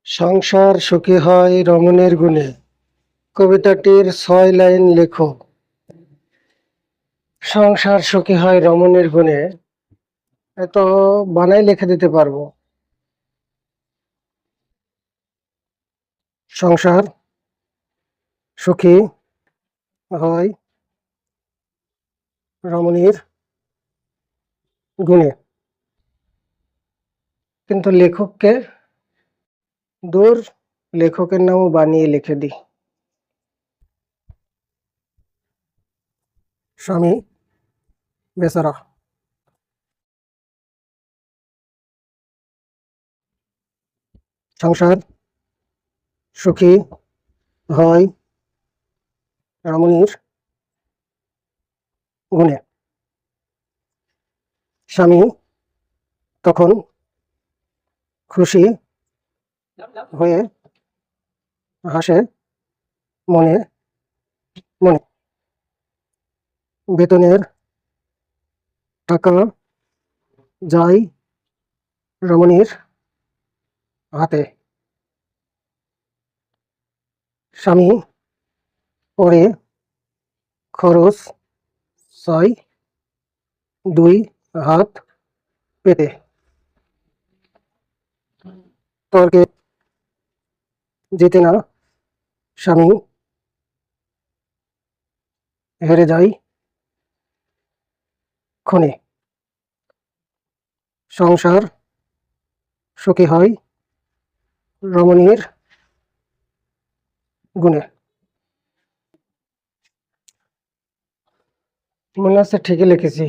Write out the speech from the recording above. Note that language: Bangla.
সংসার সুখী হয় রমণীর গুণে। কবিতাটির ৬ লাইন লেখো। সংসার সুখী হয় রমণীর গুণে, এত বানাই লিখে দিতে পারবো। সংসার সুখী হয় রমণীর গুণে, কিন্তু লেখককে দূর, লেখকের নামও বানিয়ে লিখে দিই। স্বামী বেচারা। সংসার সুখী হয় রমণীর গুণে, স্বামী তখন খুশি হয়ে হাসে মনে মনে। বেতনের টাকা যায় রমণীর হাতে, স্বামী পরে খরচ চাই ২ হাত পেতে। তর্কে জিতে না স্বামী, হেরে যায় ক্ষণে। সংসার সুখী হয় রমণীর গুণে। মনে হচ্ছে ঠিকই লিখেছি।